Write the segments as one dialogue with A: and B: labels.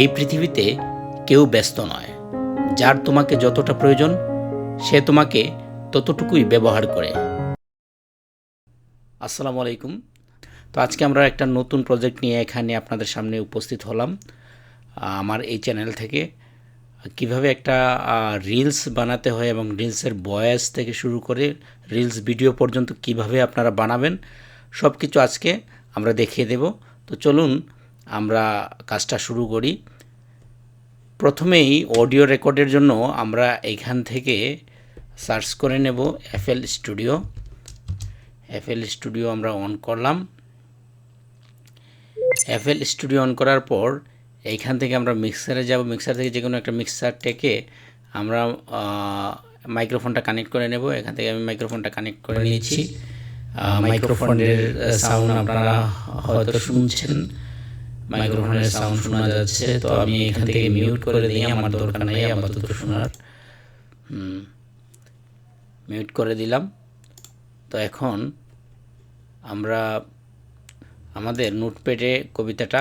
A: এই পৃথিবীতে কেউ ব্যস্ত নয়। যার তোমাকে যতটা প্রয়োজন সে তোমাকে ততটুকুই ব্যবহার করে। আসসালামু আলাইকুম। তো আজকে আমরা একটা নতুন প্রজেক্ট নিয়ে এখানে আপনাদের সামনে উপস্থিত হলাম। আমার এই চ্যানেল থেকে কিভাবে একটা রিলস বানাতে হয় এবং রিলসের ভয়েস থেকে শুরু করে রিলস ভিডিও পর্যন্ত কিভাবে আপনারা বানাবেন সব কিছু আজকে আমরা দেখিয়ে দেব। তো চলুন আমরা কাজটা শুরু করি। প্রথমেই অডিও রেকর্ডের জন্য আমরা এইখান থেকে সার্চ করে নেব এফএল স্টুডিও। এফএল স্টুডিও আমরা অন করলাম। এফএল স্টুডিও অন করার পর এইখান থেকে আমরা মিক্সারে যাব। মিক্সার থেকে যে কোনো একটা মিক্সার থেকে আমরা মাইক্রোফোনটা কানেক্ট করে নেব। এখান থেকে আমি মাইক্রোফোনটা কানেক্ট করে নিয়েছি। মাইক্রোফোনের সাউন্ড আপনারা হয়তো শুনছেন, মাইক্রোফোনের সাউন্ড শোনা যাচ্ছে। তো আমি এখান থেকে মিউট করে দিই, আমার দরকার নেই আপাতত শোনার। মিউট করে দিলাম। তো এখন আমরা আমাদের নোটপ্যাডে কবিতাটা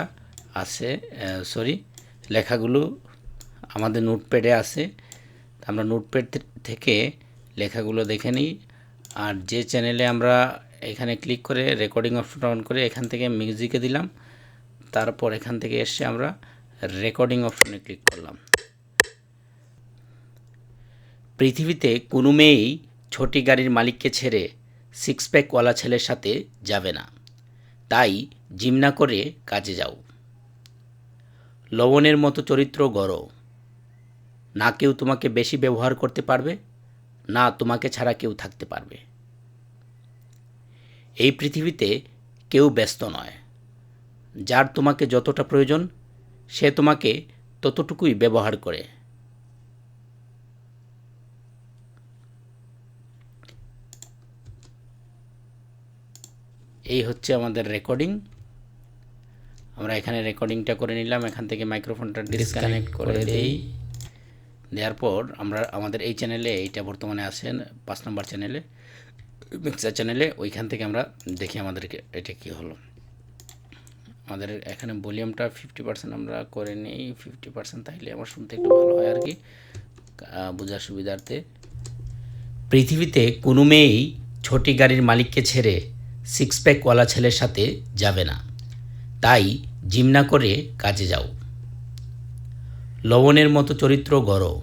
A: আছে, লেখাগুলো আমাদের নোটপ্যাডে আছে। আমরা নোটপ্যাড থেকে লেখাগুলো দেখে নিই। আর যে চ্যানেলে আমরা এখানে ক্লিক করে রেকর্ডিং অপশনটা অন করে এখান থেকে মিউজিকে দিলাম, তারপর এখান থেকে এসে আমরা রেকর্ডিং অপশনে ক্লিক করলাম। পৃথিবীতে কোনো মেয়েই ছোটি গাড়ির মালিককে ছেড়ে সিক্স প্যাকওয়ালা ছেলের সাথে যাবে না, তাই জিম না করে কাজে যাও। লবণের মতো চরিত্র গড়ো, না কেউ তোমাকে বেশি ব্যবহার করতে পারবে, না তোমাকে ছাড়া কেউ থাকতে পারবে। এই পৃথিবীতে কেউ ব্যস্ত নয়। যার তোমাকে যতটা প্রয়োজন সে তোমাকে ততটুকুই ব্যবহার করে। এই হচ্ছে আমাদের রেকর্ডিং। আমরা এখানে রেকর্ডিংটা করে নিলাম। এখান থেকে মাইক্রোফোনটা ডিসকানেক্ট করে দেই। দেওয়ার পর আমরা আমাদের এই চ্যানেলে, এইটা বর্তমানে আছেন 5 নম্বর চ্যানেলে, মিক্সার চ্যানেলে, ওইখান থেকে আমরা দেখি আমাদেরকে এটা কি হলো। আমাদের এখানে ভলিউমটা 50% আমরা করে নিই, 50%, তাইলে আমার শুনতে একটু ভালো হয় আর কি, বোঝার সুবিধার্থে। পৃথিবীতে কোনো মেয়েই ছোটি গাড়ির মালিককে ছেড়ে সিক্স প্যাকওয়ালা ছেলের সাথে যাবে না, তাই জিম না করে কাজে যাও। লবণের মতো চরিত্র গড়ো,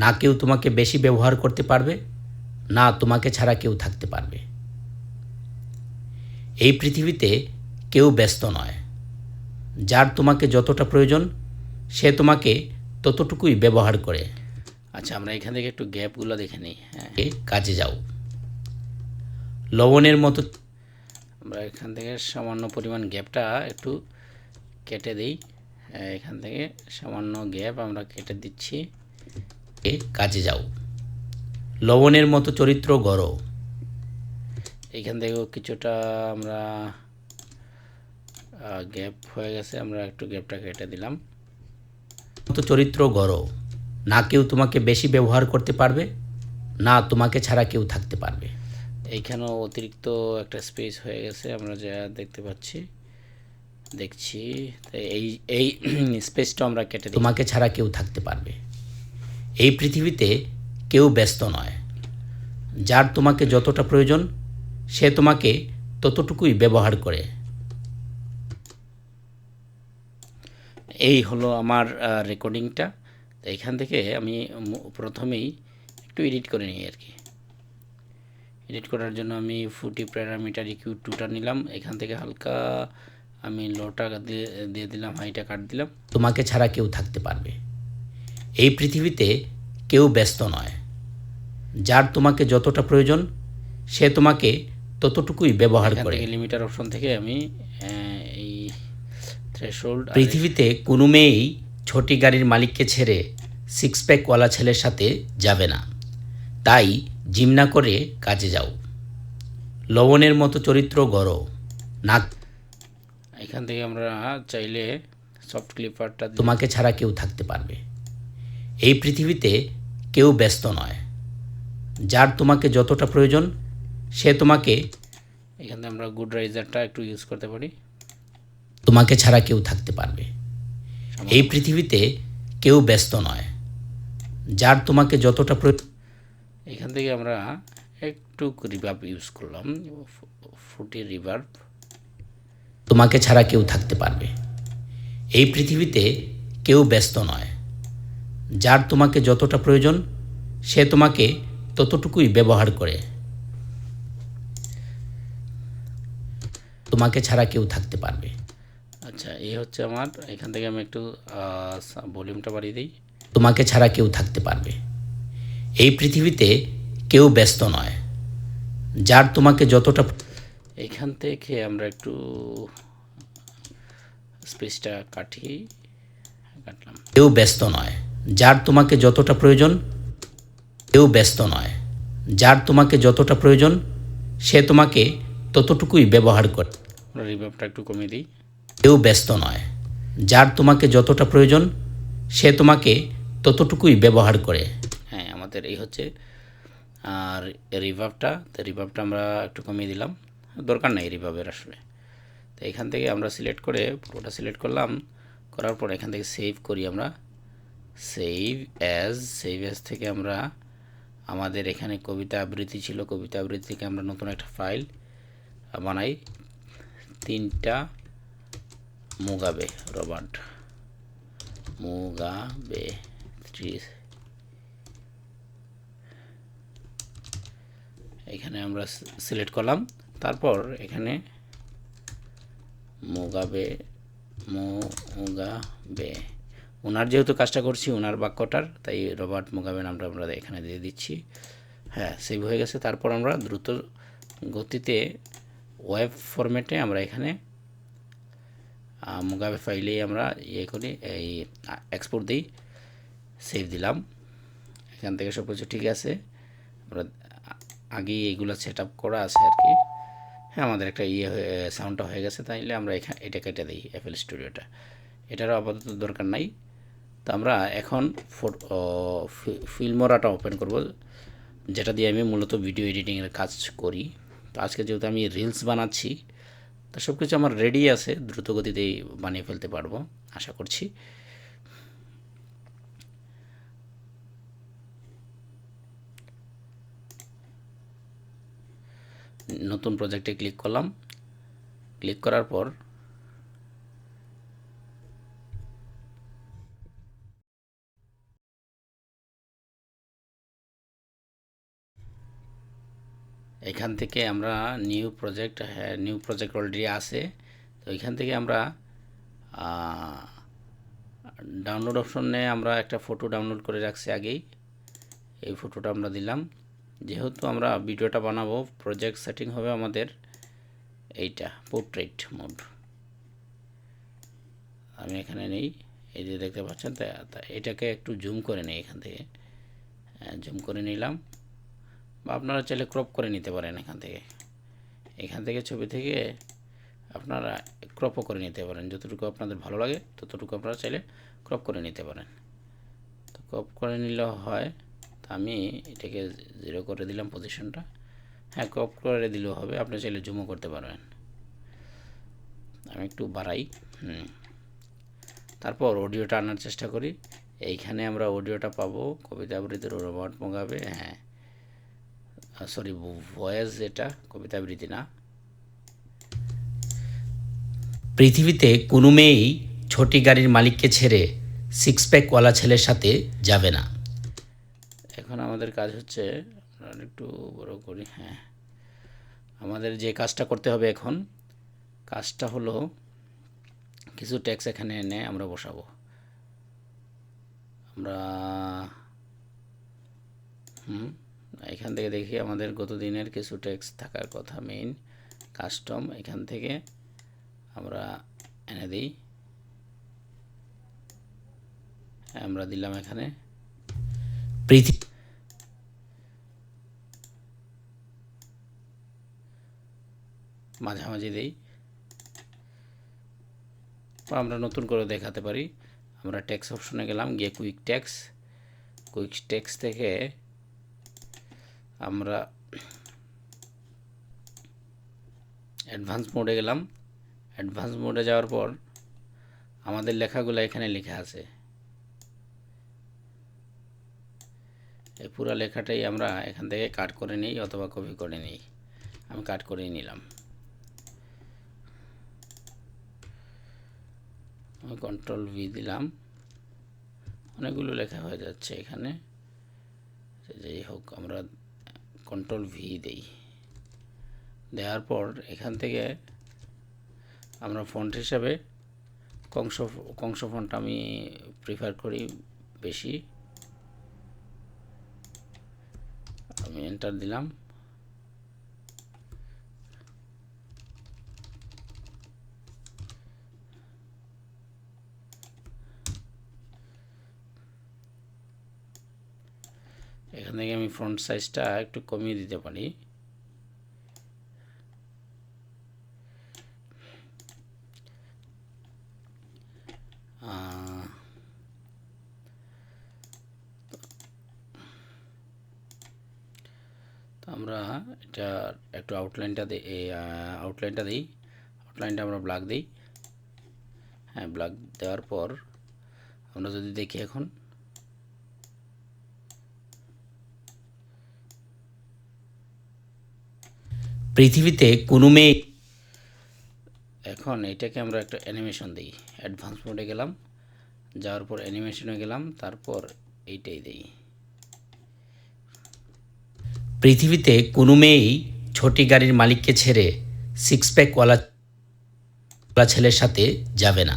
A: না কেউ তোমাকে বেশি ব্যবহার করতে পারবে, না তোমাকে ছাড়া কেউ থাকতে পারবে। এই পৃথিবীতে কেউ ব্যস্ত নয়। যার তোমাকে যতটা প্রয়োজন সে তোমাকে ততটুকুই ব্যবহার করে। আচ্ছা, আমরা এখান থেকে একটু গ্যাপগুলো দেখে নিই। হ্যাঁ, কাজে যাও। লবণের মতো, আমরা এখান থেকে সামান্য পরিমাণ গ্যাপটা একটু কেটে দিই। এখান থেকে সামান্য গ্যাপ আমরা কেটে দিচ্ছি। কাজে যাও। লবণের মতো চরিত্র গড়ো, এইখান থেকেও কিছুটা আমরা গ্যাপ হয়ে গেছে, আমরা একটু গ্যাপটা কেটে দিলাম। মতো চরিত্র গড়ো, না কেউ তোমাকে বেশি ব্যবহার করতে পারবে, না তোমাকে ছাড়া কেউ থাকতে পারবে। এইখানেও অতিরিক্ত একটা স্পেস হয়ে গেছে, আমরা যা দেখতে পাচ্ছি, দেখছি। এই এই স্পেসটা আমরা কেটে দিই। তোমাকে ছাড়া কেউ থাকতে পারবে। এই পৃথিবীতে কেউ ব্যস্ত নয়। যার তোমাকে যতটা প্রয়োজন সে তোমাকে ততটুকুই ব্যবহার করে। এই হলো আমার রেকর্ডিংটা। তো এখান থেকে আমি প্রথমেই একটু এডিট করে নিই আর কি। এডিট করার জন্য আমি ফুটি প্যারামিটার EQ2টা নিলাম। এখান থেকে হালকা আমি লোটা দিয়ে দিলাম, হাইটা কাট দিলাম। তোমাকে ছাড়া কেউ থাকতে পারবে। এই পৃথিবীতে কেউ ব্যস্ত নয়। যার তোমাকে যতটা প্রয়োজন সে তোমাকে ততটুকুই ব্যবহার করে। লিমিটার অপশন থেকে আমি এই থ্রেশহোল্ড। পৃথিবীতে কোনো মেয়েই ছোটি গাড়ির মালিককে ছেড়ে সিক্স প্যাকওয়ালা ছেলের সাথে যাবে না, তাই জিম না করে কাজে যাও। লবণের মতো চরিত্র গড়ো, না। এখান থেকে আমরা চাইলে সফট ক্লিপারটা, তোমাকে ছাড়া কেউ থাকতে পারবে। এই পৃথিবীতে কেউ ব্যস্ত নয়। যার তোমাকে যতটা প্রয়োজন সে তোমাকে, এখান থেকে আমরা গুড রাইজারটা একটু ইউজ করতে পারি, তোমাকে ছাড়া কেউ থাকতে পারবে। এই পৃথিবীতে কেউ ব্যস্ত নয়, যার তোমাকে যতটা এখান থেকে আমরা একটু রিভার্ব ইউজ করলাম, ফ্রুটি রিভার্ব। তোমাকে ছাড়া কেউ থাকতে পারবে। এই পৃথিবীতে কেউ ব্যস্ত নয়, যার তোমাকে যতটা প্রয়োজন সে তোমাকে ততটুকুই ব্যবহার করে। তোমাকে ছাড়া কেউ থাকতে পারবে। আচ্ছা, এই হচ্ছে আমার। এখান থেকে আমি একটু ভলিউমটা বাড়িয়ে দিই। তোমাকে ছাড়া কেউ থাকতে পারবে। এই পৃথিবীতে কেউ ব্যস্ত নয়, যার তোমাকে যতটা। এখান থেকে আমরা একটু স্পেসটা কাটলাম। কেউ ব্যস্ত নয়, যার তোমাকে যতটা প্রয়োজন। কেউ ব্যস্ত নয়, যার তোমাকে যতটা প্রয়োজন সে তোমাকে ততটুকুই ব্যবহার করে। আমরা রিভার্বটা একটু কমিয়ে দিই। কেউ ব্যস্ত নয়, যার তোমাকে যতটা প্রয়োজন সে তোমাকে ততটুকুই ব্যবহার করে। হ্যাঁ, আমাদের এই হচ্ছে আর রিভার্বটা। তো রিভার্বটা আমরা একটু কমিয়ে দিলাম, দরকার নেই রিভার্বের আসলে। তো এখান থেকে আমরা সিলেক্ট করে পুরোটা সিলেক্ট করলাম, করার পর এখান থেকে সেভ করি আমরা। সেভ অ্যাজ থেকে আমরা আমাদের এখানে কবিতা আবৃত্তি ছিল, কবিতা আবৃত্তি থেকে আমরা নতুন একটা ফাইল বানাই। 3টা মুগাবে, রবার্ট মুগাবে 3। এখানে আমরা সিলেক্ট করলাম, তারপর এখানে মুগাবে ওনার যেহেতু কাজটা করছি ওনার বাক্যটার, তাই রবার্ট মুগাবে নামটা আমরা এখানে দিয়ে দিচ্ছি। হ্যাঁ, সেভ হয়ে গেছে। তারপর আমরা দ্রুত গতিতে ওয়েব ফরম্যাটে আমরা এখানে মুগাবে ফাইলেই আমরা করি, এই এক্সপোর্ট দিই, সেভ দিলাম। এখান থেকে সব কিছু ঠিক আছে, আমরা আগেই এইগুলো সেট আপ করা আছে আর কি। হ্যাঁ, আমাদের একটা সাউন্ডটা হয়ে গেছে, তাইলে আমরা এটা কেটে দিই, এফএল স্টুডিওটা। এটারও আপাতত দরকার নাই। তো আমরা এখন ফিল্মোরাটা ওপেন করব, যেটা দিয়ে আমি মূলত ভিডিও এডিটিংয়ের কাজ করি। তো আজকে যেহেতু আমি রিলস বানাচ্ছি, তো সব কিছু আমার রেডি আছে, দ্রুত গতিতেই বানিয়ে ফেলতে পারবো আশা করছি। নতুন প্রজেক্টে ক্লিক করলাম, ক্লিক করার পর এখান থেকে আমরা নিউ প্রজেক্ট, হ্যাঁ নিউ প্রজেক্ট অলরেডি আছে। তো এখান থেকে আমরা ডাউনলোড অপশনে আমরা একটা ফটো ডাউনলোড করে রাখছি আগেই, এই ফটোটা আমরা দিলাম। যেহেতু আমরা ভিডিওটা বানাবো, প্রজেক্ট সেটিং হবে আমাদের এইটা পোর্ট্রেট মোড। আমি এখানে নেই, এই যে দেখতে পাচ্ছেন, এটাকে একটু জুম করে নেই এখান থেকে। জুম করে নিলাম, বা আপনারা চাইলে ক্রপ করে নিতে পারেন এখান থেকে ছবি থেকে আপনারা ক্রপও করে নিতে পারেন, যতটুকু আপনাদের ভালো লাগে ততটুকু আপনারা চাইলে ক্রপ করে নিতে পারেন। তো ক্রপ করে নিলেও হয়। তো আমি এটাকে 0 করে দিলাম পজিশনটা। হ্যাঁ, ক্রপ করে দিলেও হবে, আপনি চাইলে জুমও করতে পারবেন। আমি একটু বাড়াই। তারপর অডিওটা আনার চেষ্টা করি। এইখানে আমরা অডিওটা পাবো, কবিতা আবৃত্তির রবার্ট মুগাবে। হ্যাঁ, সরি, ভয়েস, এটা কবিতা আবৃত্তি না। পৃথিবীতে কোনো মেয়েই ছোটি গাড়ির মালিককে ছেড়ে 6 প্যাকওয়ালা ছেলের সাথে যাবে না। এখন আমাদের কাজ হচ্ছে, একটু বড় করি। হ্যাঁ, আমাদের যে কাজটা করতে হবে এখন, কাজটা হলো কিছু ট্যাক্স এখানে এনে আমরা বসাবো। আমরা এখান থেকে দেখি আমাদের গত দিনের কিছু ট্যাক্স থাকার কথা, মেইন কাস্টম, এখান থেকে আমরা এনে দিই। আমরা দিলাম এখানে মাঝামাঝি দিই, বা আমরা নতুন করে দেখাতে পারি। আমরা ট্যাক্স অপশনে গেলাম, গিয়ে কুইক ট্যাক্স থেকে আমরা অ্যাডভান্স মোডে গেলাম। অ্যাডভান্স মোডে যাওয়ার পর আমাদের লেখাগুলো এখানে লেখা আছে। এই পুরো লেখাটাই আমরা এখান থেকে কাট করে নিই অথবা কপি করে নিই। আমি কাট করেই নিলাম। আমি কন্ট্রোল ভি দিলাম, অনেকগুলো লেখা হয়ে যাচ্ছে এখানে। যাই হোক, আমরা কন্ট্রোল ভি দেই। দেওয়ার পর এখান থেকে আমরা ফন্ট হিসাবে কংস ফন্ট আমি প্রিফার করি বেশি। আমি এন্টার দিলাম। এখান থেকে আমি ফন্ট সাইজটা একটু কমিয়ে দিতে পারি। তো আমরা এটা একটু আউটলাইনটা দিই। আউটলাইনটা আমরা ব্ল্যাক দিই। হ্যাঁ, ব্ল্যাক দেওয়ার পর আমরা যদি দেখি এখন পৃথিবীতে কোনো মেয়ে, এখন এটাকে আমরা একটা অ্যানিমেশন দিই। অ্যাডভান্স মোডে গেলাম, যাওয়ার পর অ্যানিমেশনে গেলাম, তারপর এইটাই দিই। পৃথিবীতে কোনো মেয়েই ছোটি গাড়ির মালিককে ছেড়ে সিক্স প্যাকওয়ালা ছেলের সাথে যাবে না।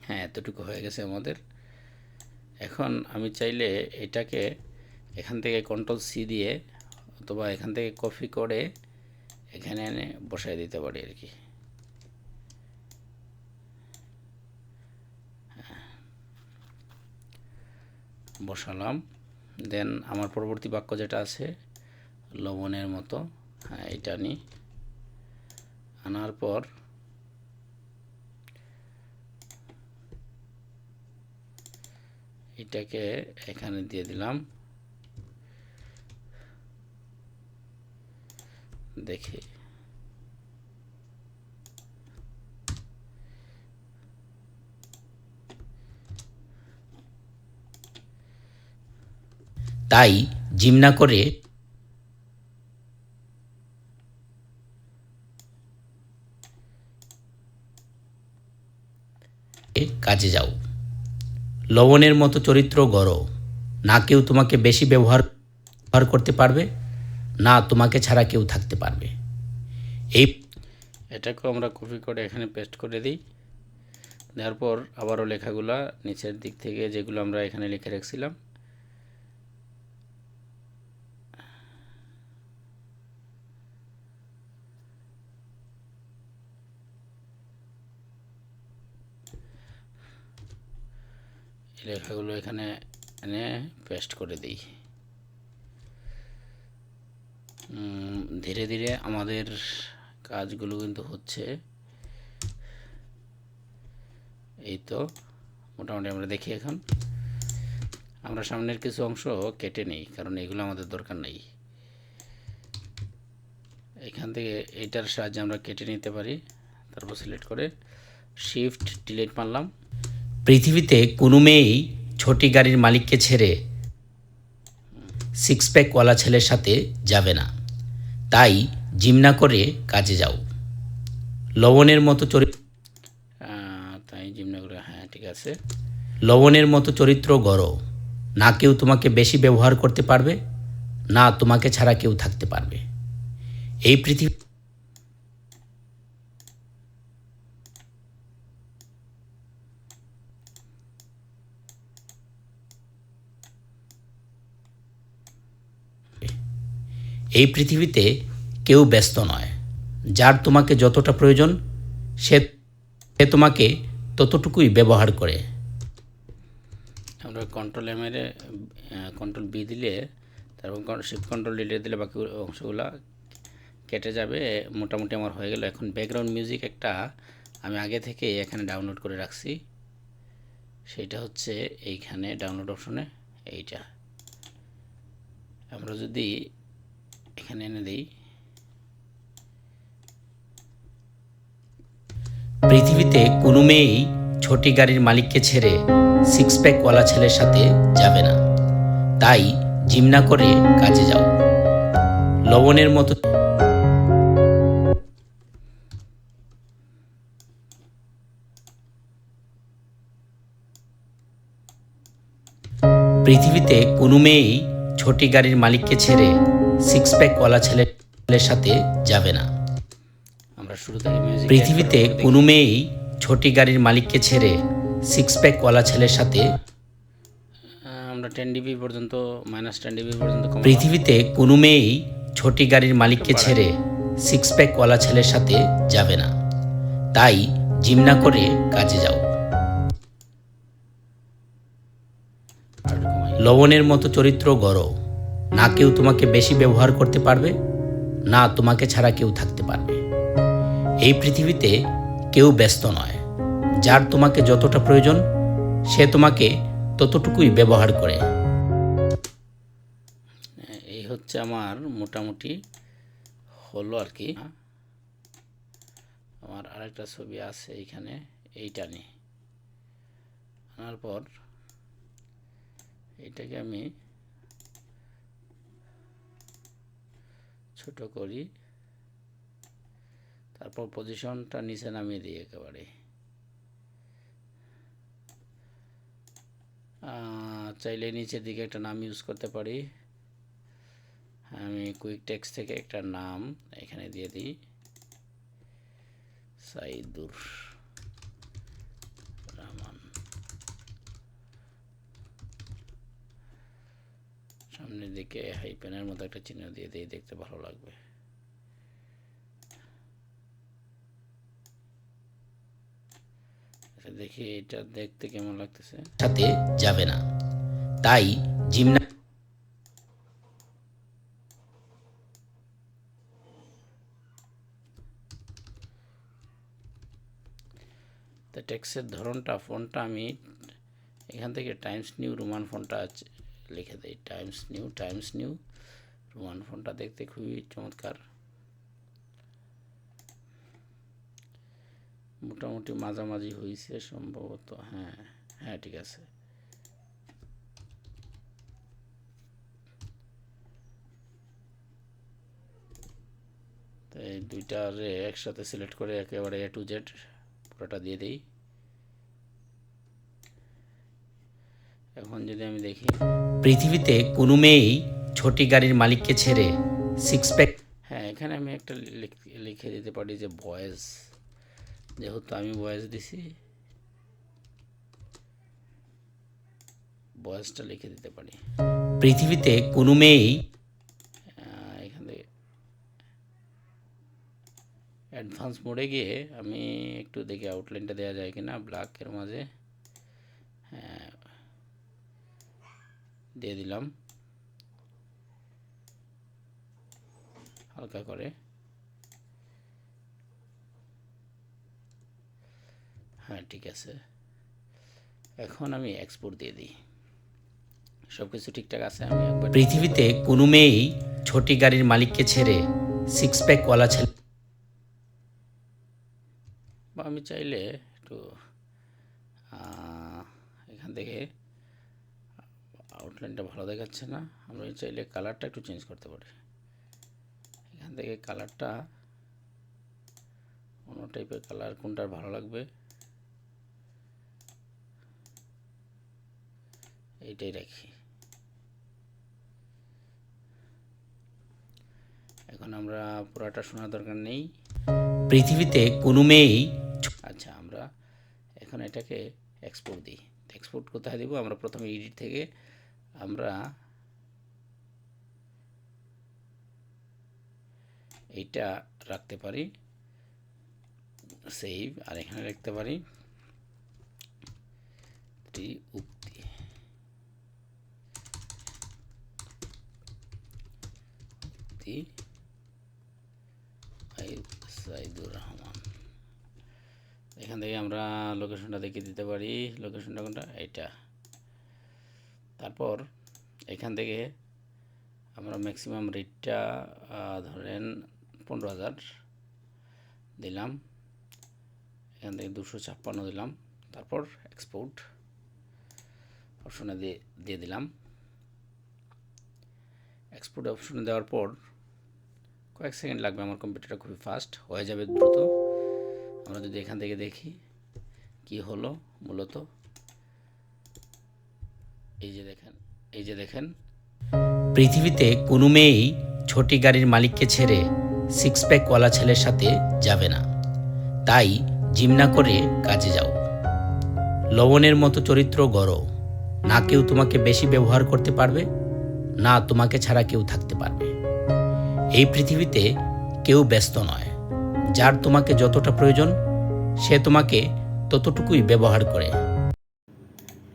A: হ্যাঁ, এতটুকু হয়ে গেছে আমাদের। এখন আমি চাইলে এটাকে এখান থেকে কন্ট্রোল সি দিয়ে অথবা এখান থেকে কপি করে এখানে এনে বসায় দিতে পারি আর কি। বসালাম। দেন আমার পরবর্তী বাক্য যেটা আছে লবণের মতো, হ্যাঁ, এটা নিই। আনার পর এটাকে এখানে দিয়ে দিলাম। দেখি তাই জিম না করে কাজে যাও। লবণের মতো চরিত্র গড়ো, না কেউ তোমাকে বেশি ব্যবহার করতে পারবে, না তোমাকে ছাড়া কেউ থাকতে পারবে। এটাকেও আমরা কপি করে এখানে পেস্ট করে দিই। দেওয়ার পর আবারও লেখাগুলা নিচের দিক থেকে যেগুলো আমরা এখানে লিখে রাখছিলাম এই লেখাগুলো এখানে এনে পেস্ট করে দিই। ধীরে ধীরে আমাদের কাজগুলো কিন্তু হচ্ছে। এই তো মোটামুটি আমরা দেখি। এখন আমরা সামনের কিছু অংশ কেটে নিই, কারণ এগুলো আমাদের দরকার নেই। এখান থেকে এইটার সাহায্যে আমরা কেটে নিতে পারি। তারপর সিলেক্ট করে শিফট ডিলিট মারলাম। পৃথিবীতে কোনো মেয়েই ছোটি গাড়ির মালিককে ছেড়ে সিক্স প্যাকওয়ালা ছেলের সাথে যাবে না। তাই জিম না করে কাজে যাও। লবণের মতো তাই জিম না করে, হ্যাঁ ঠিক আছে। লবণের মতো চরিত্র গড়ো, না কেউ তোমাকে বেশি ব্যবহার করতে পারবে, না তোমাকে ছাড়া কেউ থাকতে পারবে। এই পৃথিবী এই পৃথিবীতে কেউ ব্যস্ত নয়। যার তোমাকে যতটা প্রয়োজন সে তোমাকে ততটুকুই ব্যবহার করে। আমরা কন্ট্রোল এম এর কন্ট্রোল বি দিলে, তারপর শিফট কন্ট্রোল ডিলিট দিলে বাকি অংশগুলো কেটে যাবে। মোটামুটি আমার হয়ে গেল। এখন ব্যাকগ্রাউন্ড মিউজিক একটা আমি আগে থেকে এখানে ডাউনলোড করে রাখছি, সেইটা হচ্ছে এইখানে ডাউনলোড অপশনে। এইটা আমরা যদি এখানে এনে দিই, পৃথিবীতে পৃথিবীতে কোনো মেয়েই ছোটি গাড়ির মালিককে ছেড়ে সিক্স প্যাকওয়ালা ছেলের সাথে যাবে না, তাই জিম না করে কাজে যাও। লবণের মতো পৃথিবীতে কোনো মেয়েই ছোটি গাড়ির মালিককে ছেড়ে সিক্স প্যাকওয়ালা ছেলের সাথে যাবে না। আমরা শুরু থেকে পৃথিবীতে কোনো মেয়েই ছোটি গাড়ির মালিককে ছেড়ে সিক্স প্যাকওয়ালা ছেলের সাথে আমরা 10 dB পর্যন্ত -10 dB পর্যন্ত পৃথিবীতে কোনো মেয়েই ছোটি গাড়ির মালিককে ছেড়ে সিক্স প্যাকওয়ালা ছেলের সাথে যাবে না, তাই জিম না করে কাজে যাও। লবণের মতো চরিত্র গড়ো, না কেউ তোমাকে বেশি ব্যবহার করতে পারবে, না তোমাকে ছাড়া কেউ থাকতে পারবে। এই পৃথিবীতে কেউ ব্যস্ত নয়, যার তোমাকে যতটা প্রয়োজন সে তোমাকে ততটুকুই ব্যবহার করে। এই হচ্ছে আমার মোটামুটি হলো আর কি। আমার আরেকটা ছবি আছে এইখানে, এইটা নিয়ে আনার পর এটাকে আমি ছোট করি, তারপর পজিশনটা নিচে নামিয়ে দিই একেবারে। চাইলে নিচের দিকে একটা নাম ইউজ করতে পারি। আমি কুইক টেক্সট থেকে একটা নাম এখানে দিয়ে দিই, সাইদুর রহমান। সামনের দিকে হাইপেনের মতো একটা চিহ্ন দিয়ে দিই, দেখতে ভালো লাগবে। দেখি এটা দেখতে কেমন লাগতেছে। সাথে যাবে না, তাই জিম না তো টেক্সটের ধরনটা ফন্টটা আমি এখান থেকে টাইমস নিউ রোমান ফন্টটা লিখে দেই। টাইমস নিউ রোমান ফন্টটা দেখতে খুবই চমৎকার। মোটামুটি মাঝামাঝি হয়েছে সম্ভবত। হ্যাঁ ঠিক আছে। তো এই দুইটারে একসাথে সিলেক্ট করে একেবারে A to Z পুরোটা দিয়ে দিই। এখন যদি আমি দেখি, পৃথিবীতে কোনো মেয়েই ছোটি গাড়ির মালিককে ছেড়ে সিক্স প্যাক, এখানে আমি একটা লিখে দিতে পারি যে বয়েজ, যেহেতু আমি বয়েজ দিছি, বয়েজটা লিখে দিতে পারি। পৃথিবীতে কোনো মেয়েই, এখান থেকে অ্যাডভান্স মোডে গিয়ে আমি একটু দেখি আউটলাইনটা দেওয়া যায় কিনা ব্ল্যাকের মাঝে। দিয়ে দিলাম হালকা করে। ঠিক আছে। এখন আমি এক্সপোর্ট দিয়ে দিই, সব কিছু ঠিকঠাক আছে। আমি একবার পৃথিবীতে কোনো মেয়েই ছোটি গাড়ির মালিককে ছেড়ে সিক্স প্যাকওয়ালা ছেলে, বা আমি চাইলে একটু এখান থেকে আউটলাইনটা ভালো দেখাচ্ছে না, আমি চাইলে কালারটা একটু চেঞ্জ করতে পারি। এখান থেকে কালারটা অন্য টাইপের কালার কোনটা ভালো লাগবে এইটাই রাখি। এখন আমরা পুরাটা শোনার দরকার নেই। পৃথিবীতে কোনো মেয়েই, আচ্ছা আমরা এখন এটাকে এক্সপোর্ট দিই। এক্সপোর্ট কোথায় দেব? আমরা প্রথমে এডিট থেকে আমরা এইটা রাখতে পারি সেভ, আর এখানে রাখতে পারি উক্তি। সাইদুর রহমান। এখান থেকে আমরা লোকেশনটা দেখিয়ে দিতে পারি। লোকেশনটা কোনটা? এইটা। তারপর এখান থেকে আমরা ম্যাক্সিমাম রেটটা ধরেন 15,000 দিলাম। এখান থেকে 256 দিলাম, তারপর এক্সপোর্ট অপশনে দিয়ে দিলাম। এক্সপোর্ট অপশনে দেওয়ার পর কয়েক সেকেন্ড লাগবে, আমার কম্পিউটারটা খুবই ফাস্ট, হয়ে যাবে দ্রুত। আমরা যদি এখান থেকে দেখি কি হলো, মূলত এই যে দেখেন পৃথিবীতে কোনো মেয়েই ছোটি গাড়ির মালিককে ছেড়ে সিক্স প্যাকওয়ালা ছেলের সাথে যাবে না, তাই জিম না করে কাজে যাও। লবণের মতো চরিত্র গড়ো, না কেউ তোমাকে বেশি ব্যবহার করতে পারবে, না তোমাকে ছাড়া কেউ থাকতে পারবে। এই পৃথিবীতে কেউ ব্যস্ত নয়, যার তোমাকে যতটা প্রয়োজন সে তোমাকে ততটুকুই ব্যবহার করে।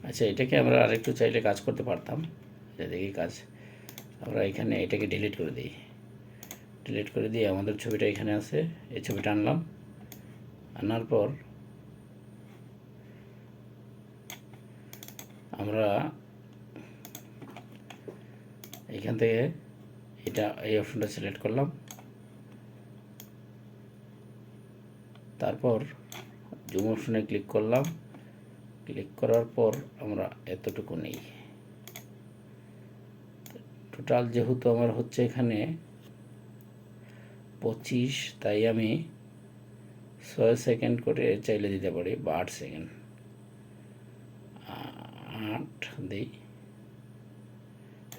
A: আচ্ছা, এটাকে আমরা আরেকটু চাইলে কাজ করতে পারতাম। দেখি কাজ, আমরা এখানে এটাকে ডিলিট করে দিই। ডিলিট করে দিয়ে আমাদের ছবিটা এখানে আছে, এই ছবিটা আনলাম। আনার পর আমরা এখান থেকে এই অপশনটা সিলেক্ট করলাম, তারপর জুম অপশনে ক্লিক করলাম। ক্লিক করার পর আমরা এতটুকু নেই। টোটাল যেহেতু আমার হচ্ছে এখানে 25, তাই আমি 6 সেকেন্ড করে চাইলে দিতে পারি, বা 8 সেকেন্ড, 8 দিই,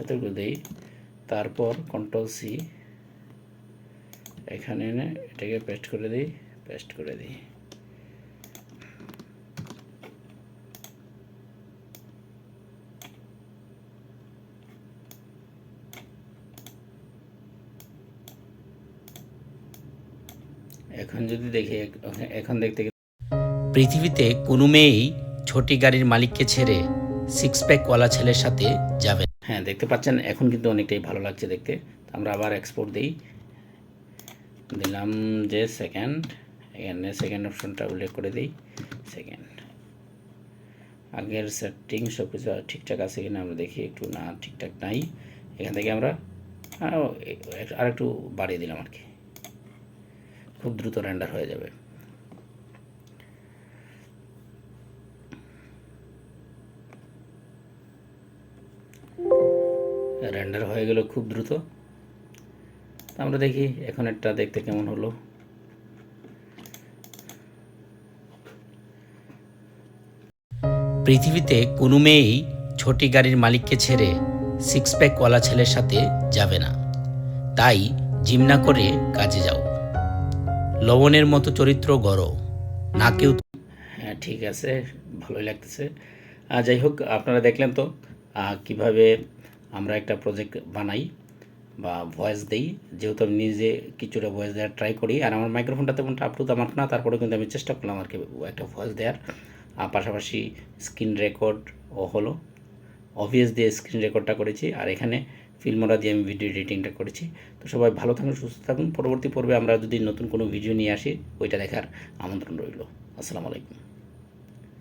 A: এতটুকু দিই। তারপর কন্ট্রোল-C, এখানে এনে এটাকে পেস্ট করে দিই। এখন যদি দেখি, এখন দেখতে পৃথিবীতে কোনো মেয়েই ছোটি গাড়ির মালিককে ছেড়ে সিক্স প্যাকওয়ালা ছেলের সাথে যাবে। হ্যাঁ, দেখতে পাচ্ছেন এখন কিন্তু অনেকটাই ভালো লাগছে দেখতে। আমরা আবার এক্সপোর্ট দিলাম যে সেকেন্ড, এখানে সেকেন্ড অপশনটা উল্লেখ করে দিই। সেকেন্ড, আগের সেটিং সব কিছু ঠিকঠাক আছে কিনা আমরা দেখি একটু। না, ঠিকঠাক নাই। এখান থেকে আমরা আর একটু বাড়িয়ে দিলাম আর কি, খুব দ্রুত রেন্ডার হয়ে যাবে। রেন্ডার হয়ে গেল খুব দ্রুত। আমরা দেখি এখন একটা দেখতে কেমন হলো। পৃথিবীতে কোনো মেয়েই ছোটি গাড়ির মালিককে ছেড়ে সিক্স প্যাকওয়ালা ছেলের সাথে যাবে না, তাই জিম না করে কাজে যাও। লবণের মতো চরিত্র গড়ো, না কেউ। হ্যাঁ, ঠিক আছে, ভালোই লাগতেছে। যাই হোক, আপনারা দেখলেন তো কিভাবে আমরা একটা প্রজেক্ট বানাই বা ভয়েস দেই। যেহেতু আমি নিজে কিছুটা ভয়েস দেওয়ার ট্রাই করি, আর আমার মাইক্রোফোনটা তেমনটা আপ টু আমার না, তারপরে কিন্তু আমি চেষ্টা করলাম আর কি একটা ভয়েস দেওয়ার। পাশাপাশি স্ক্রিন রেকর্ডও হলো, অবভিয়াস দিয়ে স্ক্রিন রেকর্ডটা করেছি, আর এখানে ফিল্মোরা দিয়ে আমি ভিডিও এডিটিংটা করেছি। তো সবাই ভালো থাকুন, সুস্থ থাকুন। পরবর্তী পর্বে আমরা যদি নতুন কোনো ভিডিও নিয়ে আসি, ওইটা দেখার আমন্ত্রণ রইল। আসসালামু আলাইকুম।